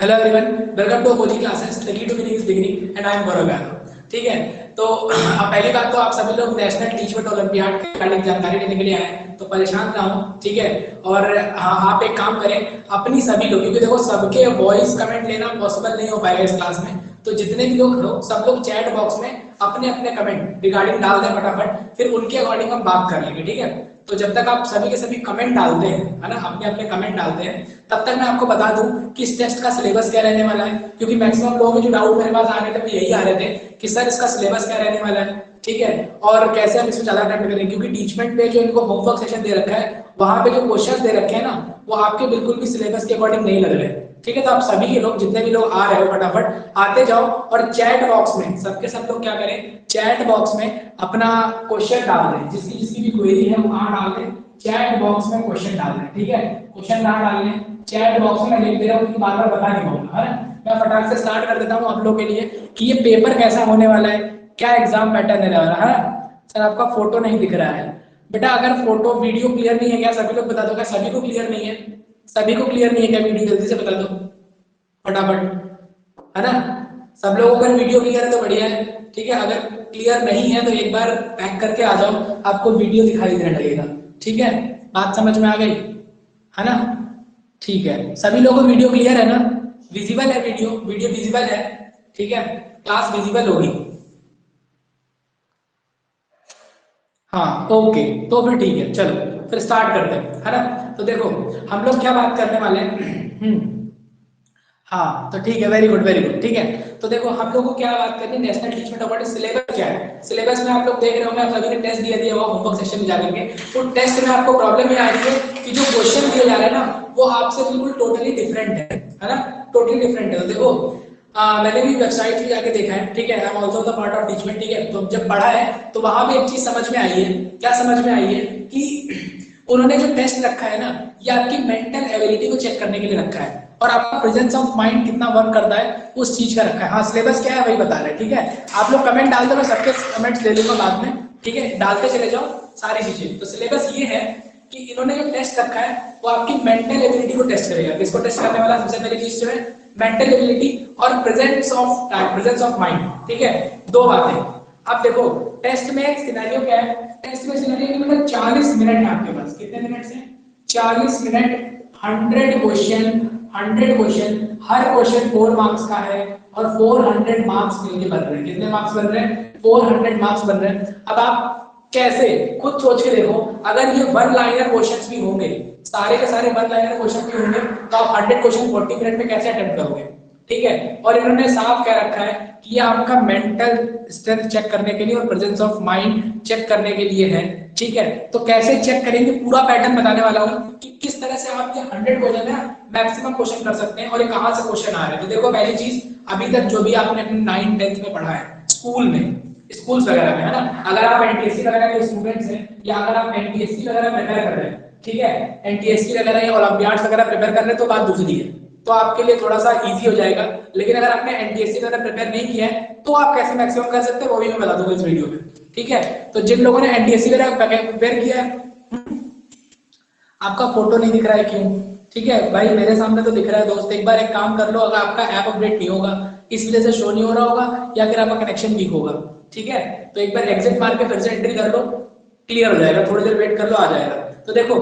Hello everyone, welcome to coaching classes the key to winning is beginning and I am Gaurav Yadav. ठीक है, तो पहली बात तो आप सभी लोग नेशनल टीचमेंट ओलंपियाड के रिगार्डिंग जानकारी लेने के लिए आए हैं, तो परेशान ना हो। ठीक है, और आप एक काम करें, अपनी सभी लोग, क्योंकि देखो सबके वॉइस कमेंट लेना पॉसिबल नहीं हो पाएगा इस क्लास में, तो जितने भी लोग हो सब लोग चैट बॉक्स में अपने अपने कमेंट रिगार्डिंग डाल दें फटाफट, फिर उनके अकॉर्डिंग हम बात कर लेंगे। ठीक है, तो जब तक आप सभी के सभी कमेंट डालते हैं, है ना, अपने अपने कमेंट डालते हैं, तब तक मैं आपको बता दूं कि इस टेस्ट का सिलेबस क्या रहने वाला है, क्योंकि मैक्सिमम लोगों के जो डाउट मेरे पास आ रहे थे वो यही आ रहे थे कि सर इसका सिलेबस क्या रहने वाला है। ठीक है, और कैसे हम इसमें ज्यादा अटेम्प्ट करेंगे, क्योंकि टीचमेंट पे जो इनको होमवर्क सेशन दे रखा है, वहां पे जो क्वेश्चन दे रखे हैं ना, वो आपके बिल्कुल भी सिलेबस के अकॉर्डिंग नहीं लग रहे। ठीक है, तो आप सभी के लोग, जितने भी लोग आ रहे हो, फटाफट आते जाओ और चैट बॉक्स में सबके सब लोग क्या करें, चैट बॉक्स में अपना क्वेश्चन डाल दें, जिसकी जिसकी भी क्वेरी है वो वहां डाल दें, चैट बॉक्स में क्वेश्चन डाल दें। ठीक है, क्वेश्चन ना डालने चैट बॉक्स में लिख दे रहा हूँ, बार बार बता नहीं पाऊंगा, है ना। मैं फटाक से स्टार्ट कर देता हूँ आप लोगों के लिए कि ये पेपर कैसा होने वाला है, क्या एग्जाम पैटर्न रहने वाला है। सर आपका फोटो नहीं दिख रहा है बेटा, अगर फोटो वीडियो क्लियर नहीं है क्या, सभी लोग बता दो, क्या सभी को क्लियर नहीं है? सभी को क्लियर नहीं है क्या वीडियो? जल्दी से बता दो फटाफट, है ना। सब लोगों का वीडियो क्लियर है तो बढ़िया है। ठीक है, अगर क्लियर नहीं है तो एक बार बैक करके आ जाओ, आपको वीडियो दिखाई देने लगेगा। ठीक है, बात समझ में आ गई, है ना। ठीक है, सभी लोगों को वीडियो क्लियर है ना, विजिबल है वीडियो, वीडियो विजिबल है। ठीक है, क्लास विजिबल होगी। हाँ ओके, तो फिर ठीक है, चलो फिर स्टार्ट करते हैं, है ना। तो देखो हम लोग क्या बात करने वाले हैं। हाँ तो ठीक है, वेरी गुड वेरी गुड। ठीक है, तो देखो हम लोग को क्या बात करनी है, नेशनल टीचमेंट अवार्ड सिलेबस क्या है। सिलेबस में आप लोग देख रहे होंगे, आप सभी ने टेस्ट दिया हुआ होमवर्क सेक्शन में जाकर, तो टेस्ट में आपको प्रॉब्लम ये आ रही है कि जो क्वेश्चन दिए जा रहे हैं ना, वो आपसे बिल्कुल टोटली डिफरेंट है ना, टोटली डिफरेंट है। तो देखो मैंने भी वेबसाइट पे जाके देखा है। ठीक है, I am also the part of Teachmint. ठीक है, तो जब पढ़ा है तो वहां पे एक चीज समझ में आई है। क्या समझ में आई है कि उन्होंने जो टेस्ट रखा है ना, ये आपकी मेंटल एबिलिटी को चेक करने के लिए रखा है, और आपका प्रेजेंस ऑफ माइंड कितना वर्क करता है उस चीज का रखा है। हाँ सिलेबस क्या है वही बता रहे हैं। ठीक है, आप लोग कमेंट डाल दो, मैं सबके कमेंट्स ले लूंगा बाद में। ठीक है, डालते चले जाओ सारी चीजें। तो सिलेबस ये है कि इन्होंने जो टेस्ट रखा है वो आपकी मेंटल एबिलिटी को टेस्ट करेगा। किसको टेस्ट करने वाला? सबसे पहली चीज जो है मेंटल एबिलिटी और प्रेजेंस ऑफ माइंड। ठीक है, दो बातें। अब देखो टेस्ट में सिनेरियो क्या है, टेस्ट में सिनेरियो मतलब 40 मिनट है आपके पास। कितने मिनट से? 40 मिनट, 100 क्वेश्चन, हर क्वेश्चन 4 मार्क्स का है, और 400 मार्क्स मिलके बन रहे हैं। कितने मार्क्स बन रहे हैं? 400 मार्क्स बन रहे हैं। अब आप कैसे, खुद सोच के देखो, अगर ये वन लाइनर क्वेश्चंस भी होंगे, सारे के सारे वन लाइनर क्वेश्चन भी होंगे, तो आप 100 क्वेश्चन 40 मिनट में कैसे अटेम्प्ट करोगे? ठीक है, और इन्होंने साफ कह रखा है कि ये आपका मेंटल स्ट्रेंथ चेक करने के लिए और प्रेजेंस ऑफ माइंड चेक करने के लिए है। ठीक है, तो कैसे चेक करेंगे पूरा पैटर्न बताने वाला हूं कि किस तरह से आप ये 100 क्वेश्चन है मैक्सिमम क्वेश्चन कर सकते हैं, और ये कहां से क्वेश्चन आ रहे हैं। तो देखो पहली चीज, अभी तक जो भी आपने अपने 9th 10th में पढ़ा है स्कूल में, स्कूल्स वगैरह में, है ना, अगर आप एनटीएससी वगैरह के स्टूडेंट्स हैं, या अगर आप एनटीएससी वगैरह प्रिपेयर कर रहे हैं, ठीक है, एनटीएससी वगैरह या ओलंपियाड्स वगैरह प्रिपेयर कर रहे हैं, तो बात दूसरी है, तो आपके लिए थोड़ा सा इजी हो जाएगा। लेकिन अगर आपने एनटीएससी वगैरह प्रिपेयर नहीं किया है, तो आप कैसे मैक्सिमम कर सकते हैं वो भी मैं बता दूंगा इस वीडियो में। ठीक है, तो जिन लोगों ने एनटीएससी वगैरह प्रिपेयर किया है, आपका फोटो नहीं दिख रहा है क्यों? ठीक है भाई, मेरे सामने तो दिख रहा है दोस्त। एक बार एक काम कर लो, अगर आपका ऐप अपडेट नहीं होगा इस वजह से शो नहीं हो रहा होगा, या फिर आपका कनेक्शन वीक होगा। ठीक है, तो एक बार एग्जिट मार के फिर से एंट्री कर लो, क्लियर हो जाएगा। थोड़ी देर वेट कर लो, आ जाएगा। तो देखो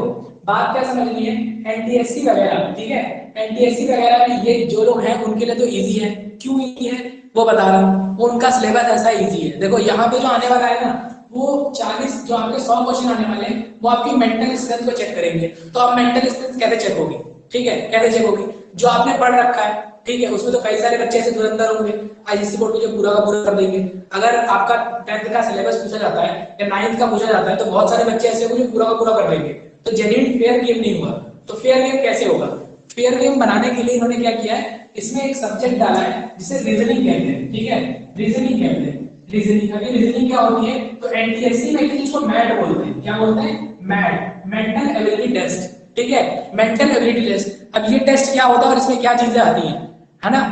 बात क्या समझनी है, एनटीएससी वगैरह, ठीक है, एनटीएससी वगैरह में ये जो लोग हैं उनके लिए तो इजी है। क्यों इजी है वो बता रहा हूँ, उनका सिलेबस ऐसा इजी है। देखो यहाँ पे जो आने वाला है ना, वो 40 जो आपके 100 क्वेश्चन आने वाले हैं, वो आपकी मेंटल स्ट्रेंथ को चेक करेंगे। तो आप मेंटल स्ट्रेंथ कैसे चेक होगी? ठीक है, कैसे चेक होगी? जो आपने पढ़ रखा है, ठीक है, उसमें तो कई सारे बच्चे ऐसे धुरंधर होंगे, आईसीएसई बोर्ड में जो पूरा का पूरा कर देंगे। अगर आपका 10th का सिलेबस पूछा जाता है या 9th का पूछा जाता है, तो बहुत सारे बच्चे ऐसे होंगे जो पूरा का पूरा कर देंगे। तो जेन्युइन फेयर गेम नहीं हुआ। तो फेयर गेम कैसे होगा? फेयर गेम बनाने के लिए इन्होंने क्या किया है, इसमें एक सब्जेक्ट डाला है जिसे रीजनिंग कहते हैं। ठीक है, रीजनिंग कहते हैं। रीजनिंग, अभी रीजनिंग क्या होती है, तो एनटीएससी में किसी को मैट बोलते हैं। क्या बोलते हैं? MAT, mental ability test. ठीक है, मेंटल एबिलिटी टेस्ट। अब ये टेस्ट क्या होता है और इसमें क्या चीजें आती हैं, है ना।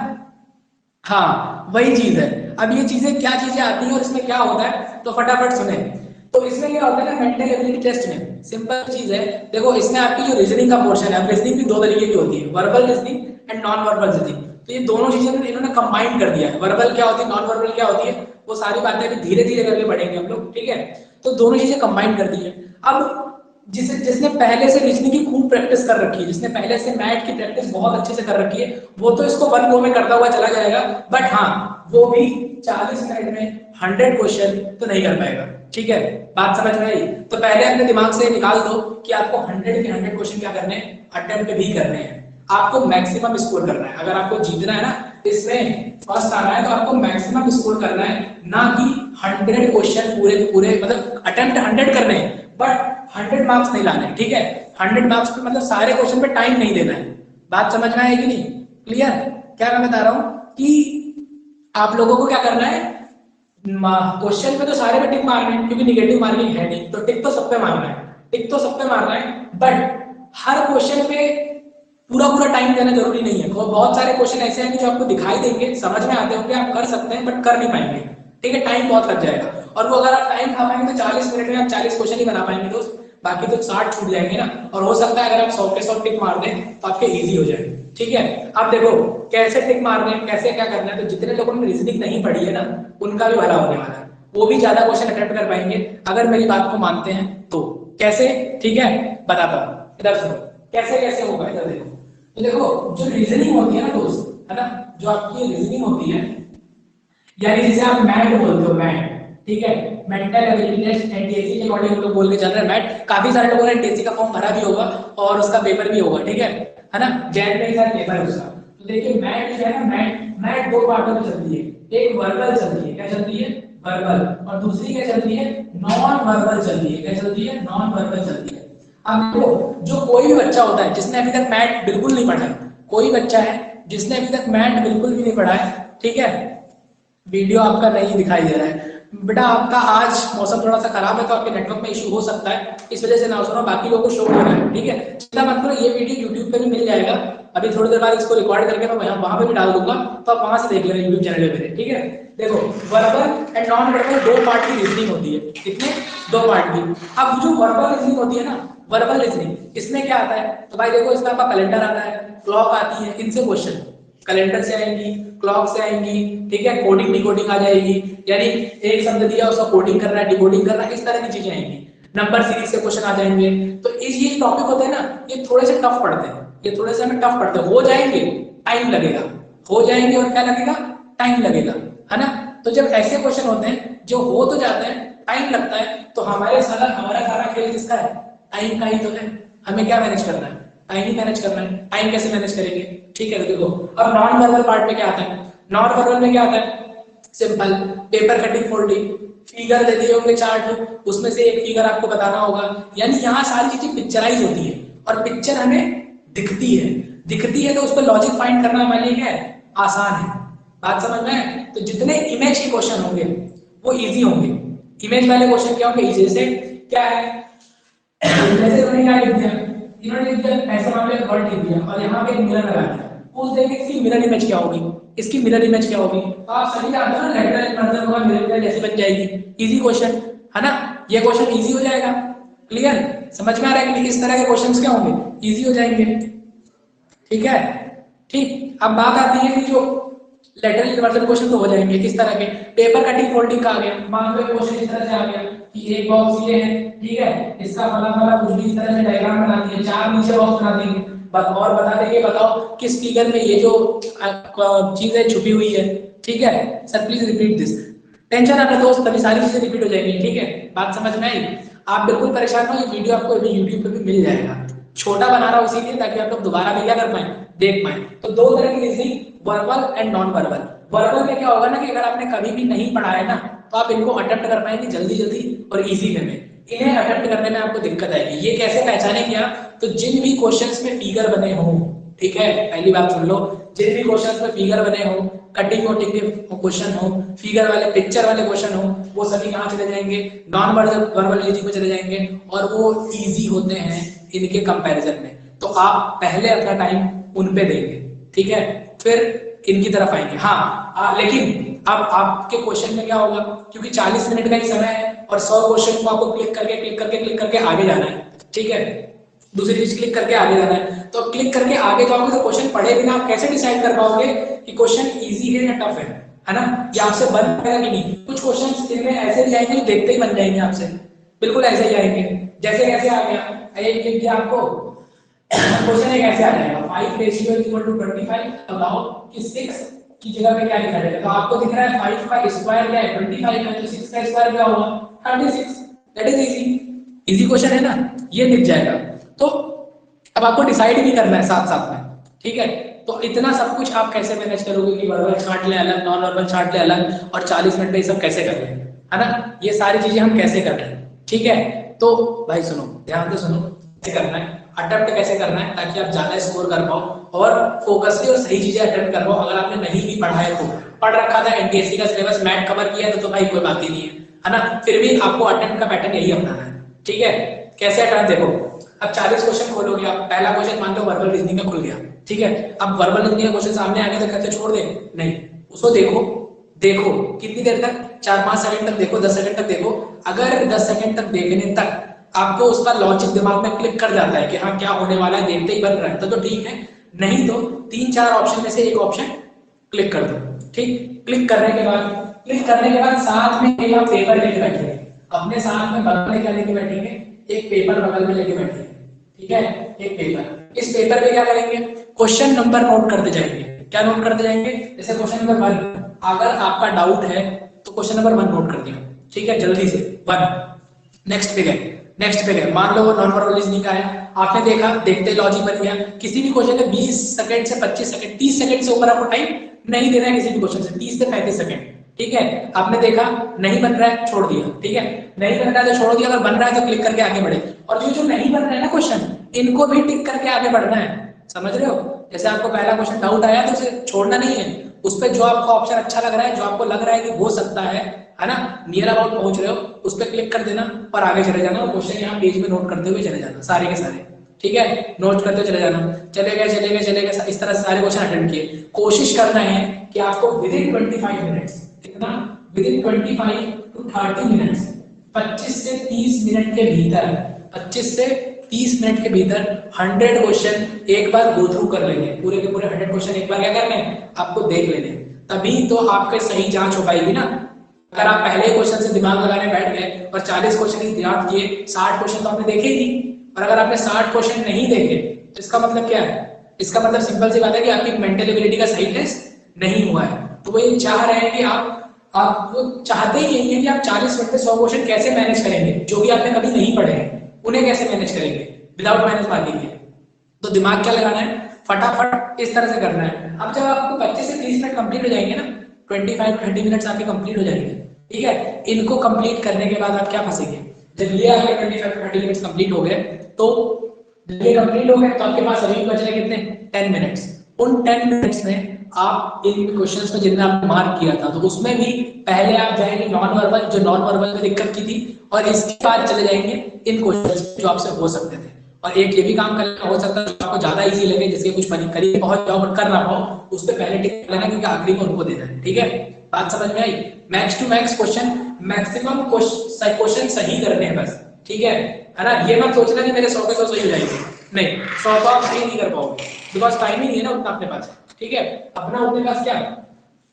हाँ वही चीज है। अब ये चीजें क्या चीजें आती हैं और इसमें क्या होता है, तो फटाफट सुने। तो इसमें क्या होता है ना, मेंटल एबिलिटी टेस्ट में सिंपल चीज है। देखो इसमें आपकी जो रीजनिंग का पोर्शन है, अब रीजनिंग भी दो तरीके की होती है, verbal reasoning and non verbal reasoning. तो ये दोनों चीजें इन्होंने कंबाइन कर दिया है। वर्बल क्या होती है, नॉन वर्बल क्या होती है, वो सारी बातें अभी धीरे धीरे करके पढ़ेंगे हम लोग, ठीक है। तो दोनों चीजें कंबाइन कर दी है। अब जिसने पहले से रीजनिंग की खूब प्रैक्टिस कर रखी है, जिसने पहले से मैथ की प्रैक्टिस बहुत अच्छे से कर रखी है, वो तो इसको 1 गो में करता हुआ चला जाएगा, बट हाँ वो भी 40 मिनट में 100 क्वेश्चन तो नहीं कर पाएगा, ठीक है। बात समझ में आई? तो पहले अपने दिमाग से निकाल दो कि आपको 100 के 100 क्वेश्चन क्या करने हैं, अटेम्प्ट भी करने हैं। आपको मैक्सिमम स्कोर करना है। अगर आपको जीतना है ना, इसमें फर्स्ट आना है, तो आपको मैक्सिमम स्कोर करना है, ना कि 100 क्वेश्चन पूरे पूरे, मतलब अटेम्प्ट 100 करने हैं बट 100 मार्क्स नहीं लाने, ठीक है। 100 मार्क्स पे मतलब सारे क्वेश्चन पे टाइम नहीं देना है। बात समझ में आएगी नहीं? क्लियर? क्या मैं बता रहा हूं कि आप लोगों को क्या करना है, क्वेश्चन पे तो सारे पे टिक मारना है, क्योंकि निगेटिव मार्किंग है नहीं, तो टिक तो सब पे मारना है, टिक तो सब पे मारना है, बट हर क्वेश्चन पे पूरा पूरा टाइम देना जरूरी नहीं है। बहुत सारे क्वेश्चन ऐसे हैं जो आपको दिखाई देंगे, समझ में आते होंगे, आप कर सकते हैं बट कर नहीं पाएंगे, ठीक है, टाइम बहुत लग जाएगा। और वो अगर आप टाइम खा पाएंगे तो 40 मिनट में आप 40 क्वेश्चन ही बना पाएंगे दोस्त, बाकी तो 60 छूट जाएंगे ना। और हो सकता है अगर आप 100 के 100 टिक मार दें तो आपके इजी हो जाए, ठीक है। आप देखो कैसे टिक मारने हैं, कैसे क्या करना है। तो जितने लोगों ने रीजनिंग नहीं पढ़ी है ना, उनका भी भला होने वाला है, वो भी ज्यादा क्वेश्चन अटेम्प्ट कर पाएंगे अगर मेरी बात को मानते हैं तो। कैसे? ठीक है, बताता हूं, इधर सुनो कैसे कैसे होगा, इधर देखो। तो देखो जो रीजनिंग होती है ना दोस्त, है ना, जो आपकी रीजनिंग होती है, यानी जिसे आप मैट बोलते हो, मैट, ठीक है, मेंटल एबिलिटी टेस्ट, एनटीएसी के अकॉर्डिंग हम लोग बोल के चल रहे हैं मैट। काफी सारे लोगों ने एनटीएसी का फॉर्म भरा भी होगा और उसका पेपर भी होगा, ठीक है ना, जैन में ही सारा पेपर है उसका। तो देखिए मैट जो है ना, मैट मैट दो पार्टों में चलती है, एक वर्बल चलती है, क्या चलती है, वर्बल, और दूसरी क्या चलती है, नॉन वर्बल चलती है। क्या चलती है? नॉन वर्बल चलती है। अब देखो जो कोई भी बच्चा होता है जिसने अभी तक मैट बिल्कुल नहीं पढ़ा है, कोई बच्चा है जिसने अभी तक मैट बिल्कुल भी नहीं पढ़ा है, ठीक है, वीडियो आपका नहीं दिखाई दे रहा है बेटा, आपका आज मौसम थोड़ा सा खराब है तो आपके नेटवर्क में इशू हो सकता है, इस वजह से ना सुनो, बाकी लोगों को शो हो रहा है, ठीक है। चिंता मत करो, ये वीडियो यूट्यूब पे भी मिल जाएगा, अभी थोड़ी देर बाद इसको रिकॉर्ड करके मैं वहां पे भी डाल दूंगा, तो आप वहां से देख लेना यूट्यूब चैनल पे, ठीक है। देखो वर्बल एंड नॉन वर्बल दो पार्ट की रीजनिंग होती है, कितने? दो पार्ट की। अब जो वर्बल रीजनिंग होती है ना, वर्बल रीजनिंग, इसमें क्या आता है, तो भाई देखो इसमें आपका कैलेंडर आता है, क्लॉक आती है, इनसे क्वेश्चन कैलेंडर से आएंगी, क्लॉक से आएंगी, ठीक है, कोडिंग डिकोडिंग आ जाएगी, यानी एक शब्द दिया उसका कोडिंग करना है, डिकोडिंग करना है, इस तरह की चीजें आएंगी। नंबर सीरीज से क्वेश्चन आ जाएंगे। तो ये टॉपिक होते हैं ना, ये थोड़े से टफ पड़ते हैं, ये थोड़े से हमें टफ पड़ते हैं, हो जाएंगे, टाइम लगेगा, हो जाएंगे, और क्या लगेगा, टाइम लगेगा, है ना। तो जब ऐसे क्वेश्चन होते हैं जो हो तो जाते हैं, टाइम लगता है, तो हमारा सारा खेल किसका है, टाइम का ही तो है। हमें क्या मैनेज करना है, टाइम ही मैनेज करना है। टाइम कैसे मैनेज करेंगे, ठीक है। देखो अब नॉन वर्बल पार्ट में क्या आता है, नॉन वर्बल में क्या आता है, simple, paper cutting folding, figure दे दिए होंगे चार्ट, उसमें से एक फिगर आपको बताना होगा, यानी यहाँ सारी चीजें पिक्चराइज होती है, और पिक्चर हमें दिखती है, दिखती है तो उस पर लॉजिक फाइंड करना हमारे लिए क्या है, आसान है। बात समझ में है? तो जितने इमेज के क्वेश्चन होंगे वो इजी होंगे, इमेज वाले क्वेश्चन क्या होंगे, इजी। जैसे क्या है, जैसे उन्होंने क्या लिख दिया, इन्होंने लिख दिया ऐसे मान लो वर्ड लिख दिया और यहाँ पे एक मिरर लगा दिया, पूछ देंगे इसकी मिरर इमेज क्या होगी, इसकी मिरर इमेज क्या होगी, तो आप सही जानते हो ना, लेटर इन्वर्जन होगा, मिरर इमेज ऐसे बन जाएगी, इजी क्वेश्चन है ना, ये क्वेश्चन इजी हो जाएगा। क्लियर? समझ में आ रहा है कि इस तरह के क्वेश्चंस क्या होंगे, इजी हो जाएंगे, ठीक है। ठीक, अब बात आती है कि जो लेटरल इन्वर्जन क्वेश्चन तो हो जाएंगे किस तरह के, पेपर कटिंग फोल्डिंग का आ गया, मान लो क्वेश्चन इस तरह से आ गया कि एक बॉक्स ये है, ठीक है, इसका फला फला कुछ भी इस तरह से डायग्राम बना दिए, चार नीचे बॉक्स बना दिए, बस और बता देंगे, बताओ किस फिगर में ये जो चीजें छुपी हुई है, ठीक है। Sir please repeat this, tension ना लो दोस्त, तभी सारी चीजें रिपीट हो जाएंगी, ठीक है। बात समझ में आई? आप बिल्कुल परेशान हो, ये वीडियो आपको अभी यूट्यूब पे भी मिल जाएगा, छोटा बना रहा हूँ इसीलिए ताकि आप लोग दोबारा भी क्या कर पाए, देख पाए। तो दो तरह की reasoning, verbal and non verbal. Verbal में क्या होगा ना कि अगर आपने कभी भी नहीं पढ़ा है ना, तो आप इनको अटेम्प्ट कर पाएंगे जल्दी जल्दी और इजी वे में। इन्हें अटेम्प्ट करने में आपको दिक्कत आएगी, ये कैसे पहचानेंगे आप, तो जिन भी क्वेश्चंस में फिगर बने हों, ठीक है, पहली बात सुन लो, जिन भी क्वेश्चंस में फिगर बने हों, कटिंग वोटिंग के क्वेश्चन हो, फिगर वाले पिक्चर वाले क्वेश्चन हो, वो सभी कहाँ चले जाएंगे, नॉन वर्बल रीजनिंग में चले जाएंगे, और वो इजी होते हैं इनके कंपैरिजन में। तो आप पहले अपना टाइम उन पे देंगे, ठीक है, फिर इनकी तरफ आएंगे। हाँ लेकिन अब आपके क्वेश्चन में क्या होगा, क्योंकि 40 मिनट का ही समय है और 100 क्वेश्चन को आपको क्लिक करके आगे जाना है, ठीक है। दूसरी चीज क्लिक करके आगे जाना है। तो क्लिक करके आगे जाओगे तो क्वेश्चन पढ़े बिना आप कैसे डिसाइड कर पाओगे कि क्वेश्चन इजी है या टफ है ना? या आपसे बन पाएगा कि नहीं? कुछ क्वेश्चन इनमें ऐसे भी आएंगे जो देखते ही बन जाएंगे आपसे, बिल्कुल ऐसे ही आएंगे। जैसे कैसे आ गया एक लिख दिया आपको क्वेश्चन एक ऐसे आ जाएगा 5 रेशियो इक्वल टू 25, बताओ कि 6 की जगह पे क्या लिखा जाएगा? तो आपको दिख रहा है 5 का स्क्वायर क्या है? 25 है, तो 6 का स्क्वायर क्या होगा? 36। That is easy. Easy question है ना, ये दिख जाएगा। तो अब आपको डिसाइड भी करना है साथ साथ में, ठीक है? तो इतना सब कुछ आप कैसे मैनेज करोगे कि वर्बल छांट ले अलग, नॉन वर्बल छांट ले अलग, और 40 मिनट में ये सब कैसे कर रहे हैं, है ना? ये सारी चीजें हम कैसे कर रहे हैं, ठीक है? तो भाई सुनो, ध्यान से सुनो, कैसे करना है, अटेम्प्ट कैसे करना है ताकि आप ज्यादा स्कोर कर पाओ और फोकसली और सही चीजें अटेम्प्ट कर पाओ। अगर आपने नहीं भी पढ़ा है तो पढ़ रखा था, एनटीएससी का सिलेबस मैथ कवर किया तो भाई कोई बात ही नहीं है ना? फिर भी आपको अटेम्प्ट का पैटर्न यही अपनाना है, ठीक है? कैसे अटेम्प्ट देखो, अब 40 क्वेश्चन खोलोगे आप, पहला क्वेश्चन मान लो वर्बल रीजनिंग का खुल गया, ठीक है? अब वर्बल रीजनिंग का क्वेश्चन सामने आ गया तो कहते छोड़ दे? नहीं, उसको देखो, देखो कितनी देर तक, 4-5 सेकंड तक देखो, 10 सेकंड तक देखो। अगर 10 सेकंड तक देखने तक आपको उसका लॉजिक दिमाग में क्लिक कर जाता है कि हाँ क्या होने वाला है, देखते ही बन रहा है, तो ठीक है। नहीं तो 3-4 ऑप्शन में से एक ऑप्शन क्लिक कर दो, ठीक? क्लिक करने के बाद साथ में एक आप पेपर लेके बैठेंगे, अपने साथ में बगल में क्या लेके बैठेंगे? एक पेपर बगल में लेके बैठेंगे, ठीक है? एक पेपर, इस पेपर पे क्या करेंगे? क्वेश्चन नंबर नोट करते जाएंगे। क्या नोट करते जाएंगे? जैसे क्वेश्चन नंबर 1, अगर आपका डाउट है तो क्वेश्चन नंबर 1 नोट कर दिया, ठीक है? जल्दी से 1। नेक्स्ट पे गए, नेक्स्ट पे गए, मान लो वो नॉन वर्बल रीजनिंग का है, आपने देखा, देखते लॉजिक बन गया। किसी भी क्वेश्चन में 20 सेकंड से 25 सेकंड, 30 सेकंड से ऊपर आपको टाइम नहीं देना है किसी भी क्वेश्चन से, 30 से 35 सेकंड, ठीक है? आपने देखा नहीं बन रहा है, छोड़ दिया, ठीक है? नहीं बन रहा है तो छोड़ दिया, अगर बन रहा है तो क्लिक करके आगे बढ़े। और जो नहीं बन रहा है ना क्वेश्चन, इनको भी टिक करके आगे बढ़ना है, समझ रहे हो? जैसे आपको पहला क्वेश्चन डाउट आया तो उसे छोड़ना नहीं है, उस पर जो आपको ऑप्शन अच्छा लग रहा है, जो आपको लग रहा है कि हो सकता है ना, नियर अबाउट पहुंच रहे हो, उस पर क्लिक कर देना और आगे चले जाना, और क्वेश्चन यहाँ पेज में नोट करते हुए चले जाना, सारे के सारे, ठीक है? नोट करते चले जाना, चले गए, इस तरह से सारे क्वेश्चन अटेम्प्ट किए। कोशिश करना है कि आपको विदिन 25 मिनट्स, कितना? विदिन 25 to 30 मिनट्स, 25 से 30 मिनट के भीतर, 25 से 30 मिनट के भीतर 100 क्वेश्चन एक बार गो थ्रू कर लेंगे, पूरे के पूरे 100 क्वेश्चन एक बार क्या करने हैं? आपको देख लेने, तभी तो आपके सही जांच हो पाएगी ना। अगर आप पहले क्वेश्चन से दिमाग लगाने बैठ गए और 40 क्वेश्चन ही याद किए, 60 क्वेश्चन तो आपने देखे ही नहीं, और अगर आपने 60 क्वेश्चन नहीं देखे तो इसका मतलब क्या है? इसका मतलब सिंपल सी बात है कि आपकी मेंटल एबिलिटी का सही टेस्ट नहीं हुआ है। तो वो ये चाह रहे हैं कि आप वो चाहते ही यही है कि आप 40 मिनट में 100 क्वेश्चन कैसे मैनेज करेंगे, जो भी आपने कभी नहीं पढ़े हैं उन्हें कैसे मैनेज करेंगे विदाउट माइनस मार्किंग के। तो दिमाग क्या लगाना है? फटाफट इस तरह से करना है। अब जब आपको 25 से 30 मिनट कंप्लीट हो जाएंगे ना, 25-30 मिनट्स आपके कंप्लीट हो जाएंगे, ठीक है? इनको कंप्लीट करने के बाद आप क्या फंसेंगे? जब ये आपके 25-30 मिनट्स कंप्लीट हो गए, तो ये कंप्लीट हो गए तो आपके पास अभी बच रहे कितने? 10 मिनट्स। उन 10 मिनट्स में आप इन क्वेश्चंस में जिनमें आपने मार्क किया था, तो उसमें भी पहले आप जाएंगे नॉन वर्बल, जो नॉन वर्बल में दिक्कत की थी, और इसके बाद चले जाएंगे इन क्वेश्चंस जो आपसे हो सकते थे। और एक ये भी काम करना हो सकता है जो आपको ज्यादा इजी लगे, जिसके कुछ करीब पहुंच जाओ बट कर ना पाओ, उस पर पहले टिक लेना, क्योंकि आखिरी में उनको देना है, ठीक है? बात समझ में आई? Max to max question, maximum question सही करने हैं बस, ठीक है ना? ये मत सोचना कि मेरे 100 के 100 सही हो जाएंगे, नहीं, 100 तो आप सही नहीं कर पाओगे, बिकॉज टाइम ही नहीं है ना उतना अपने पास, ठीक है? अपना अपने पास क्या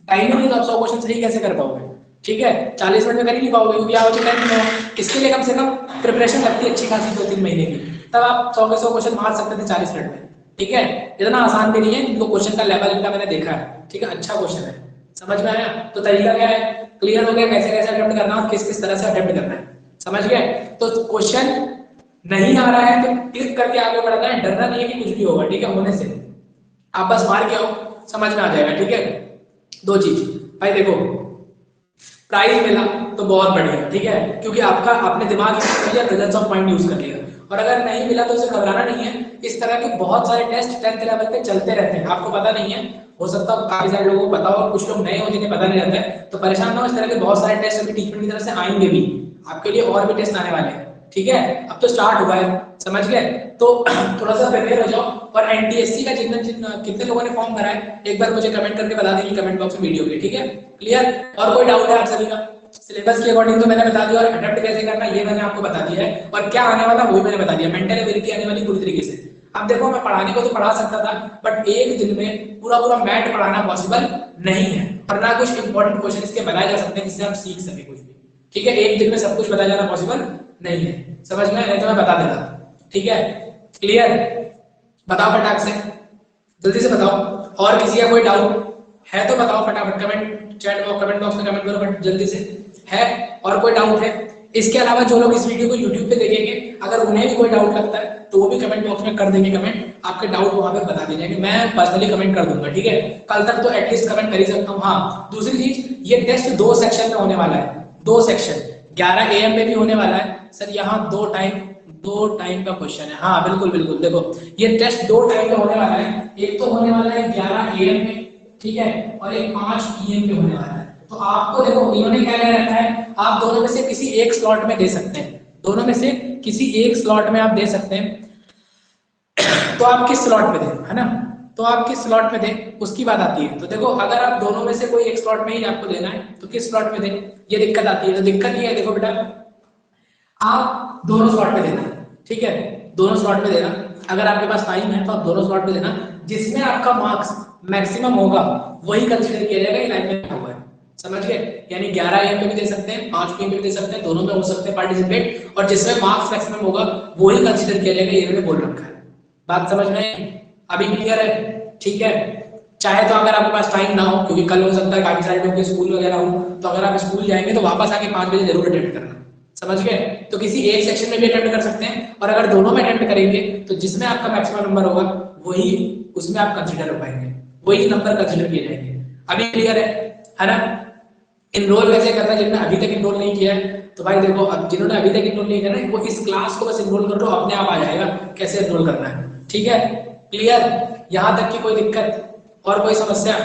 टाइम ही नहीं, तो आप 100 क्वेश्चन सही कैसे कर पाओगे, ठीक है? 40 मिनट में कर ही नहीं पाओगे, क्योंकि आप टाइम नहीं होगा। इसके लिए कम से कम प्रिपरेशन लगती है अच्छी खासी 2-3 महीने की, तब आप 100 के 100 क्वेश्चन मार सकते थे 40 मिनट में, ठीक है? इतना आसान भी नहीं है, इनको क्वेश्चन का लेवल इनका मैंने देखा है, ठीक है? अच्छा क्वेश्चन है, समझ में आया? तो तरीका क्या है? क्लियर हो गया कैसे कैसे अटेम्प्ट करना और किस किस तरह से अटेम्प्ट करना है, समझ गए? तो क्वेश्चन नहीं आ रहा है तो क्लिक करके आगे बढ़ना है, डरना नहीं है कि कुछ भी होगा, ठीक है? होने से आप बस मार के आओ, समझ में आ जाएगा, ठीक है? दो चीज भाई देखो, प्राइज मिला तो बहुत बढ़िया, ठीक है? क्योंकि आपने दिमाग यूज कर लिया, प्रेजेंस ऑफ माइंड यूज कर लिया, और अगर नहीं मिला तो उसे घबराना नहीं है। इस तरह के बहुत सारे टेस्ट 10th लेवल पे चलते रहते हैं, आपको पता नहीं है, हो सकता है काफी सारे लोगों को पता हो, और कुछ लोग नए हो जिन्हें पता नहीं रहता है, तो परेशान ना हो। इस तरह के बहुत सारे टेस्ट अभी टीचर की तरफ से आएंगे भी, आपके लिए और भी टेस्ट आने वाले हैं, ठीक है? अब तो स्टार्ट हुआ है, समझ गए? तो थोड़ा सा प्रिपेयर हो जाओ। और एनटीएससी का कितने लोगों ने फॉर्म भरा है, एक बार मुझे कमेंट करके बता दीजिए कमेंट बॉक्स में वीडियो के, ठीक है? क्लियर? और कोई डाउट है आप सभी का? सिलेबस के अकॉर्डिंग तो मैंने बता दिया, और अडेप्ट कैसे करना ये मैंने आपको बता दिया है, और क्या आने वाला वो मैंने बता दिया, मेंटल एबिलिटी आने वाली पूरी तरीके से। अब देखो मैं पढ़ाने को तो पढ़ा सकता था, बट एक दिन में पूरा पूरा मैथ पढ़ाना पॉसिबल नहीं है, और ना कुछ इंपॉर्टेंट क्वेश्चन इसके बनाए जा सकते हैं जिससे हम सीख सके कुछ भी। ठीक है, एक दिन में सब कुछ बताया जाना पॉसिबल नहीं है, समझ में? नहीं तो मैं बता देता। ठीक है, क्लियर? बताओ फटाक से, जल्दी से बताओ। और किसी का कोई डाउट है तो बताओ फटाफट, comment chat box, comment box में कमेंट करो, बट जल्दी से। है और कोई डाउट है? इसके अलावा जो लोग इस वीडियो को YouTube पे देखेंगे, अगर उन्हें भी कोई डाउट लगता है तो वो भी कमेंट बॉक्स में कर देंगे कमेंट, आपके डाउट वहां पे बता देंगे, कि मैं पर्सनली कमेंट कर दूंगा। ठीक है, कल तक तो एटलीस्ट कमेंट कर ही सकता हूँ। हाँ, दूसरी चीज, ये टेस्ट 2 सेक्शन में होने वाला है, 2 सेक्शन, 11 AM में भी होने वाला है। सर यहाँ 2 टाइम का क्वेश्चन है। हाँ बिल्कुल बिल्कुल, देखो ये टेस्ट 2 टाइम में होने वाला है, एक तो होने वाला है 11 AM में, ठीक है, और एक 5 PM में होने वाला है। तो आपको देखो इन्होंने क्या कह रखा है, आप दोनों में से किसी एक स्लॉट में दे सकते हैं, दोनों में से किसी एक स्लॉट में आप दे सकते हैं। तो आप किस स्लॉट में दें, है ना? तो आप किस स्लॉट में दें उसकी बात आती है। तो देखो अगर आप दोनों में से कोई एक स्लॉट में ही आपको देना है तो किस स्लॉट में दें, ये दिक्कत आती है। तो दिक्कत ये है, देखो बेटा, आप दोनों स्लॉट में देना, ठीक है, दोनों स्लॉट में देना। अगर आपके पास टाइम है तो आप दोनों स्लॉट में देना, जिसमें आपका मार्क्स मैक्सिमम होगा वही कंसीडर किया जाएगा, लाइन में हुआ है, समझ गए? यानी 11 AM पे भी दे सकते हैं, 5 PM पे भी दे सकते हैं, दोनों में हो सकते हैं पार्टिसिपेट, और जिसमें मार्क्स मैक्सिमम होगा वही कंसीडर किया जाएगा, ये मैंने बोल रखा है। बात समझ में अभी क्लियर है? ठीक है, चाहे तो अगर आपके पास टाइम ना हो, क्योंकि कल हो सकता है काफी सारे लोग के स्कूल वगैरह हो, तो अगर आप स्कूल जाएंगे तो वापस आके 5 बजे जरूर अटेंड करना, समझ गए? तो किसी एक सेक्शन में भी अटेंड कर सकते हैं, और अगर दोनों में अटेंड करेंगे तो जिसमें आपका मैक्सिमम नंबर होगा वही उसमें आप कंसीडर हो पाएंगे, वही नंबर कंसीडर किए जाएंगे। अभी क्लियर है ना? इनरोल कैसे करना है, जिन्होंने अभी तक इनरोल नहीं किया है तो भाई देखो, अब जिन्होंने अभी तक इनरोल नहीं किया है वो इस क्लास को बस इनरोल कर लो, अपने आप आ जाएगा कैसे इनरोल करना है। ठीक है, क्लियर? यहाँ तक की कोई दिक्कत और कोई समस्या?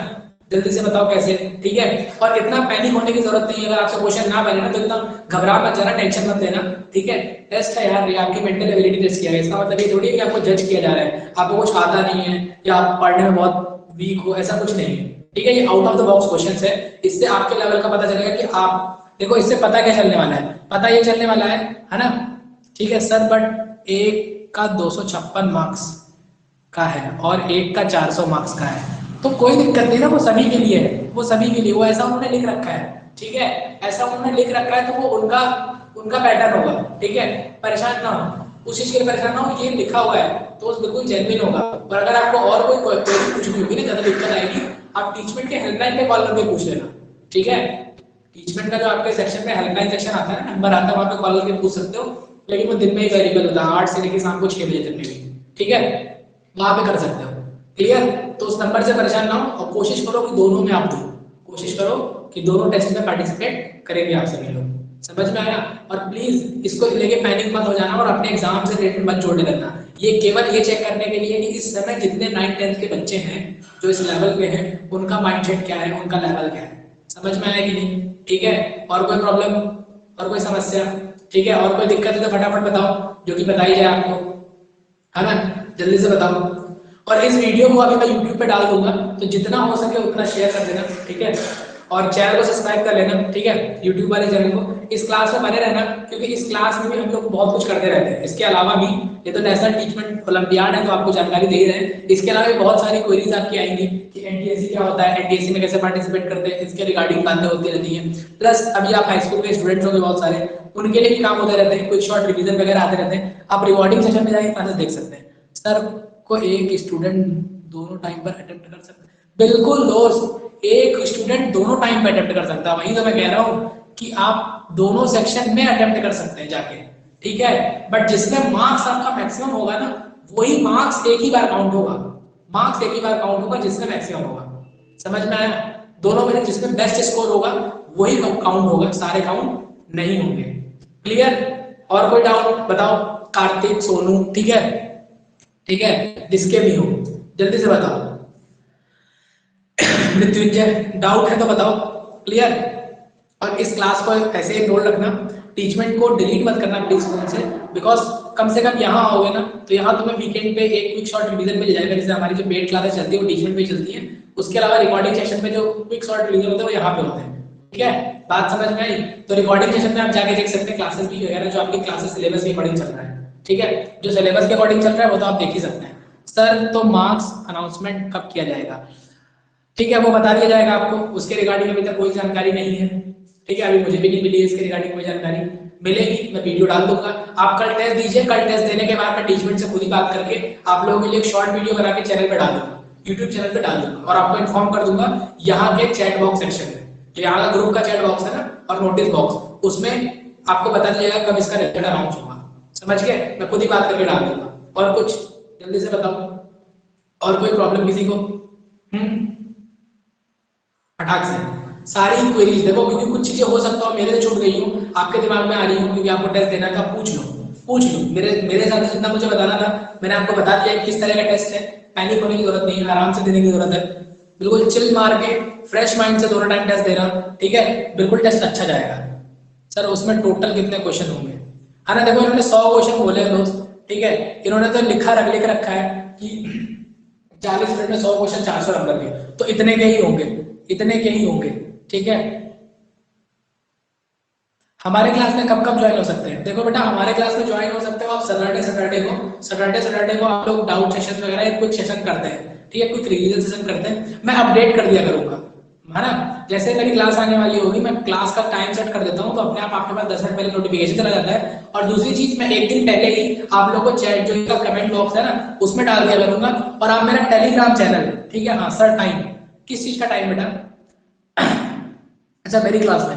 जल्दी से बताओ कैसे। ठीक है, और इतना पैनिक होने की जरूरत नहीं है, अगर आपसे क्वेश्चन ना बने ना तो इतना घबरा मत जाना, टेंशन मत लेना। ठीक है, टेस्ट है यार, ये आपकी मेंटल एबिलिटी टेस्ट किया है, इसका मतलब ये थोड़ी है कि आपको जज किया जा रहा है, आपको कुछ आता नहीं है या आप पढ़ने में बहुत वीक हो, ऐसा कुछ नहीं है। ठीक है, ये out of the box question है, इससे आपके लेवल का पता चलेगा कि आप देखो, इससे पता क्या चलने वाला है, पता ये चलने वाला है ना? ठीक है सर, बट एक का 256 मार्क्स का है और एक का 400 मार्क्स का है, तो कोई दिक्कत नहीं ना, वो सभी के लिए है, वो सभी के लिए, वो ऐसा उन्होंने लिख रखा है। ठीक है, ऐसा उन्होंने लिख रखा है, तो वो उनका पैटर्न होगा। ठीक है, परेशान ना हो, उस चीज के लिए परेशान ना हो, ये लिखा हुआ है तो बिल्कुल जेन्युइन होगा। और अगर आपको और कोई क्वेरी पूछनी होगी ना, ज्यादा दिक्कत आएगी, आप टीचमेंट के हेल्पलाइन पे कॉल करके पूछ लेना। ठीक है, टीचमेंट का जो आपके सेक्शन में हेल्पलाइन सेक्शन आता है, नंबर आता है, वहां पे कॉल करके पूछ सकते हो, लेकिन वो दिन में ही अवेलेबल होता है, 8 से लेकर शाम को 6 बजे तक में भी। ठीक है, वहां पे कर सकते हो। क्लियर? तो उस नंबर से परेशान ना हो, और कोशिश करो कि दोनों में आप दो, कोशिश करो कि दोनों टेस्ट में पार्टिसिपेट करेंगे आप सभी लोग। समझ में आया? और प्लीज इसको लेके पैनिक मत हो जाना, और अपने एग्जाम से रिलेटेड मत जोड़ने लगना। ये केवल ये चेक करने के लिए कि इस समय जितने 9th 10th के बच्चे हैं जो इस लेवल पे हैं, उनका माइंडसेट क्या है, उनका लेवल क्या है। समझ में आया कि नहीं? ठीक है, और कोई प्रॉब्लम और कोई समस्या? ठीक है, और कोई दिक्कत है तो फटाफट बताओ, जो कि बताई जाए आपको, है ना? जल्दी से बताओ। और इस वीडियो को अभी मैं YouTube पे डाल दूंगा, तो जितना हो सके उतना शेयर कर देना। ठीक है, और चैनल को सब्सक्राइब कर लेना। ठीक है, YouTube वाले चैनल को, इस क्लास में बने रहना, क्योंकि इस क्लास में भी हम लोग बहुत कुछ करते रहते हैं। इसके अलावा भी ये तो नेशनल टीचमेंट ओलंपियाड है, तो आपको जानकारी दे ही रहे हैं। इसके अलावा भी बहुत सारी क्वेरीज आपकी आएंगी कि एनटीएससी क्या होता है, एनटीएससी में कैसे पार्टिसिपेट करते हैं, इसके रिगार्डिंग बातें होती रहती हैं। प्लस अभी आप हाई स्कूल के स्टूडेंट्स होंगे बहुत सारे, उनके लिए भी काम होते रहते हैं, कुछ शॉर्ट रिविजन वगैरह आते रहते हैं। आप रिकॉर्डिंग सेशन में जाके क्लासेस देख सकते हैं। सर को एक स्टूडेंट दोनों टाइम पर अटेम्प्ट कर सकता है? बिल्कुल दोस्त, एक स्टूडेंट दोनों टाइम पे अटेम्प्ट कर सकता है। वही तो मैं कह रहा हूँ कि आप दोनों सेक्शन में अटेम्प्ट कर सकते हैं जाके। ठीक है, बट जिसमें मार्क्स आपका मैक्सिमम होगा ना, वही मार्क्स एक ही बार काउंट होगा, मार्क्स एक ही बार काउंट होगा जिसमें मैक्सिमम होगा। समझ में आया? दोनों में जिसमें बेस्ट स्कोर होगा वही काउंट होगा, सारे काउंट नहीं होंगे। क्लियर? और कोई डाउट बताओ? कार्तिक, सोनू, ठीक है, ठीक है, जिसके भी हो जल्दी से बताओ। मृत्युंजय, डाउट है तो बताओ। क्लियर? और इस क्लास को ऐसे ही नोट रखना, टीचमेंट को डिलीट मत करना प्लीज फोन से, बिकॉज कम से कम यहाँ आओगे ना तो यहाँ तुम्हें वीकेंड पे एक क्विक शॉर्ट रिवीजन मिल जाएगा, जैसे हमारी जो पेड क्लासेस चलती है वो टीचमेंट पे चलती है। उसके अलावा रिकॉर्डिंग सेशन पे जो क्विक शॉर्ट रिवीजन होते हैं वो यहाँ पे होते हैं। ठीक है, बात समझ में आई? तो रिकॉर्डिंग सेशन में आप जाके देख सकते हैं क्लासेस भी वगैरह, जो आपकी क्लासेस सिलेबस के अकॉर्डिंग चल रहा है, ठीक है, जो सिलेबस के अकॉर्डिंग चल रहा है वो तो आप देख ही सकते हैं। सर तो मार्क्स अनाउंसमेंट कब किया जाएगा? ठीक है, वो बता दिया जाएगा आपको, उसके रिगार्डिंग अभी तक कोई जानकारी नहीं है, ठीक है, अभी मुझे भी नहीं मिली है इसके रिगार्डिंग कोई जानकारी, मिलेगी मैं वीडियो डाल दूंगा। आप कल टेस्ट दीजिए, कल टेस्ट देने के बाद मैं टीचमेंट से खुद ही बात करके आप लोगों के लिए एक शॉर्ट वीडियो बना के चैनल पे डाल दूंगा, यूट्यूब चैनल पे डाल दूंगा, और आपको इन्फॉर्म कर दूंगा यहाँ के चैट बॉक्स सेक्शन में, जो यहाँ का ग्रुप का चैट बॉक्स है ना, और नोटिस बॉक्स, उसमें आपको बता दिया जाएगा कब इसका रिजल्ट अनाउंस होगा, समझ गए? मैं खुद ही बात करके डाल दूंगा। और कुछ जल्दी से बताओ, और कोई प्रॉब्लम किसी को? फटाक से सारी क्वेरीज देखो, क्योंकि कुछ चीजें हो सकता है मेरे से छूट गई हो, आपके दिमाग में आ रही हो, क्योंकि आपको टेस्ट देना था, पूछ लो मेरे साथ जितना मुझे बताना था मैंने आपको बता दिया किस तरह का टेस्ट है, पैनिक होने की जरूरत नहीं है, आराम से देने की जरूरत है, बिल्कुल चिल मार के फ्रेश माइंड से दोनों टाइम टेस्ट देना, ठीक है, बिल्कुल टेस्ट अच्छा जाएगा। सर उसमें टोटल कितने क्वेश्चन होंगे? है ना, देखो इन्होंने 100 क्वेश्चन बोले हैं दोस्त, ठीक है, इन्होंने तो लिख रखा है कि 40 मिनट में 100 क्वेश्चन 400 नंबर के, तो इतने के ही होंगे, इतने के ही होंगे, ठीक है। हमारे क्लास में कब कब ज्वाइन हो सकते हैं? देखो बेटा, हमारे क्लास में ज्वाइन हो सकते हो आप सैटरडे को आप लोग डाउट सेशन वगैरह एक क्विक सेशन करते हैं, ठीक है, क्विक रिवीजन सेशन करते हैं, मैं अपडेट कर दिया करूंगा, है ना, जैसे मेरी क्लास आने वाली होगी मैं क्लास का टाइम सेट कर देता हूँ, तो अपने आप आपके पास 10 मिनट पहले नोटिफिकेशन चला जाता है। और दूसरी चीज, मैं एक दिन पहले ही आप लोगों को चैट जो इनका कमेंट बॉक्स है ना उसमें डाल दिया करूंगा, और आप मेरा टेलीग्राम चैनल, ठीक है, हाँ सर टाइम, किस चीज का टाइम बेटा? अच्छा मेरी क्लास में,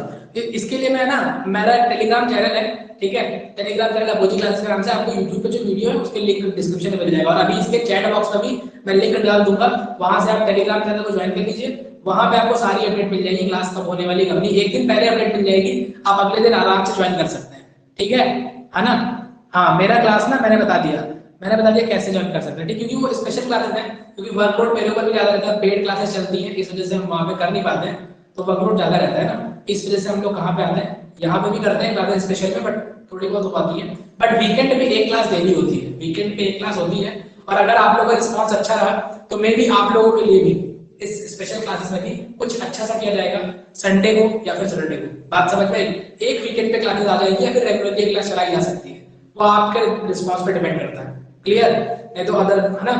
इसके लिए मैं ना, मेरा टेलीग्राम चैनल है, ठीक है, टेलीग्राम चैनल अपोजी क्लासेस के नाम से, आपको यूट्यूब पे जो वीडियो है उसके लिंक डिस्क्रिप्शन में मिल जाएगा, और अभी इसके चैट बॉक्स में भी मैं लिंक डाल दूंगा, वहां से आप टेलीग्राम चैनल को ज्वाइन कर लीजिए, वहां पे आपको सारी अपडेट मिल जाएगी, क्लास कब होने वाली कब नहीं, एक दिन पहले अपडेट मिल जाएगी, आप अगले दिन आराम से ज्वाइन कर सकते हैं, ठीक है ना। हाँ मेरा क्लास ना मैंने बता दिया कैसे ज्वाइन कर सकते हैं, ठीक, क्योंकि वो स्पेशल क्लासेस हैं, क्योंकि वर्कलोड मेरे ऊपर भी ज्यादा रहता है, पेड क्लासेस चलती हैं, इस वजह से हम वहां पे कर नहीं पाते हैं, तो वर्कलोड ज्यादा रहता है ना, इस वजह से हम लोग कहाँ पे आते हैं, यहाँ पे भी करते हैं क्लासेस स्पेशल में, बट थोड़ी बहुत हो पाती है, बट वीकेंड में एक क्लास डेली होती है, वीकेंड पे एक क्लास होती है, और अगर आप लोगों का रिस्पॉन्स अच्छा रहा तो मे भी आप लोगों के लिए भी इस स्पेशल क्लासेस में भी कुछ अच्छा सा किया जाएगा, संडे को या फिर सैटरडे को, बात समझ में आई? एक वीकेंड पे क्लासेस आ जाएगी या फिर रेगुलरली क्लास चलाई जा सकती है, वो आपके रिस्पॉन्स पे डिपेंड करता है, क्लियर? नहीं तो अदर, है ना,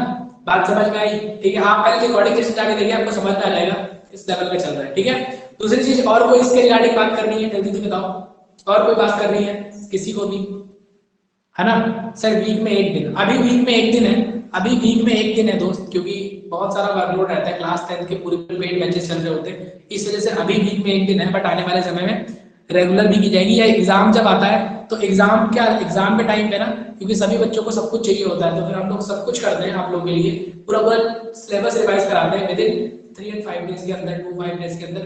बात समझ में आई? ठीक है, आप पहले रिकॉर्डिंग सेशन जाके देखिए, आपको समझ में आ जाएगा इस लेवल पे चल रहा है, ठीक है। दूसरी चीज, और कोई इसके रिगार्डिंग बात करनी है जल्दी से बताओ, और कोई बात करनी है किसी को भी, है ना? सर वीक में एक दिन, अभी वीक में एक दिन है, अभी वीक में एक दिन है दोस्त, क्योंकि बहुत सारा वर्कलोड रहता है, क्लास 10 के पूरे पेड बैचेस चल रहे होते हैं, इस वजह से अभी वीक में एक दिन है, बट आने वाले समय में रेगुलर भी की जाएगी, या एग्जाम जब आता है तो एग्जाम के टाइम पे ना, क्योंकि सभी बच्चों को सब कुछ चाहिए होता है, तो फिर हम लोग सब कुछ करते हैं आप लोगों के लिए, पूरा सिलेबस रिवाइज कराते हैं विद इन 3 and 5 डेज के अंदर, 2-5 डेज के अंदर,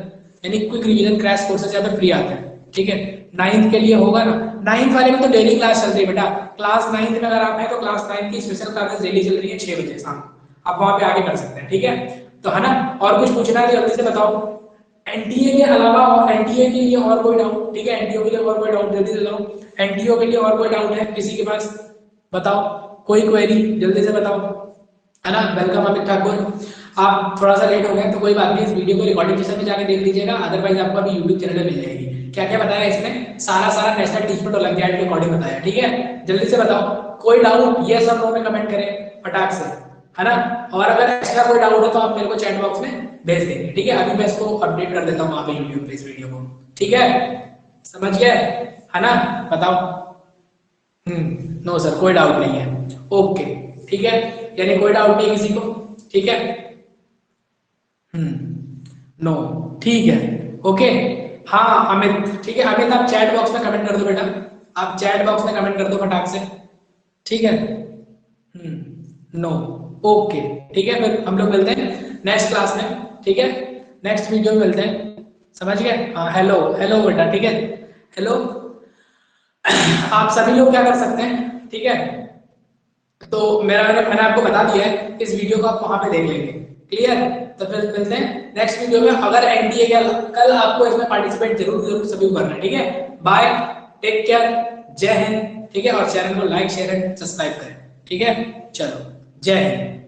यानी क्विक रिवीजन क्रैश कोर्सेज यहाँ पे फ्री आते हैं, ठीक है। 9th के लिए होगा ना, 9th वाले में तो डेली क्लास चल रही है बेटा, क्लास 9th में अगर आप हैं तो क्लास 9 की स्पेशल क्लासेस डेली चल रही है 6 बजे शाम, आप वहां पे आके कर सकते हैं, ठीक है, तो है ना। और कुछ पूछना है जल्दी से बताओ, एनटीए के अलावा, और एनटीए के लिए और कोई डाउट? ठीक है, एनटीओ के लिए और कोई डाउट जल्दी से बताओ, एनटीओ के लिए और कोई डाउट है किसी के पास? बताओ, कोई क्वेरी जल्दी से बताओ, है ना। वेलकम अमित ठाकुर, आप थोड़ा सा लेट हो गए तो कोई बात नहीं, इस वीडियो को रिकॉर्डिंग सेशन में जाके देख लीजिएगा, अदरवाइज आपको अभी यूट्यूब चैनल पे मिल जाएगी। क्या क्या बताया इसमें? सारा नेशनल टीचमेंट ओलंपियाड के अकॉर्डिंग बताया, ठीक है। जल्दी से बताओ, कोई डाउट यस और नो में कमेंट करें फटाक से, है ना। और अगर एक्स्ट्रा कोई डाउट हो तो आप मेरे को चैट बॉक्स में भेज देंगे, ठीक है। अभी मैं इसको अपडेट कर देता हूँ वहां पे यूट्यूब पे इस वीडियो को, ठीक है, समझ गए, है ना। बताओ, नो सर कोई डाउट नहीं है, ओके, ठीक है, यानी कोई डाउट नहीं किसी को, ठीक है, नो, ठीक है, ओके। हाँ अमित, ठीक है, अमित आप चैट बॉक्स में कमेंट कर दो बेटा, आप चैट बॉक्स में कमेंट कर दो फटाक से, ठीक है, नो, ओके, ठीक है। फिर हम लोग मिलते हैं नेक्स्ट क्लास में, ठीक है, नेक्स्ट वीडियो में मिलते हैं, समझ गए। हाँ हेलो, हेलो बेटा, ठीक है, हेलो। आप सभी लोग क्या कर सकते हैं, ठीक है, तो मैंने आपको बता दिया है, इस वीडियो को आप वहां पे देख लेंगे, क्लियर। तो फिर मिलते हैं नेक्स्ट वीडियो में, अगर एनडीए का कल आपको इसमें पार्टिसिपेट जरूर सभी को करना है, ठीक है। बाय, टेक केयर, जय हिंद, ठीक है, और चैनल को लाइक शेयर एंड सब्सक्राइब करें, ठीक है, चलो जय हिंद।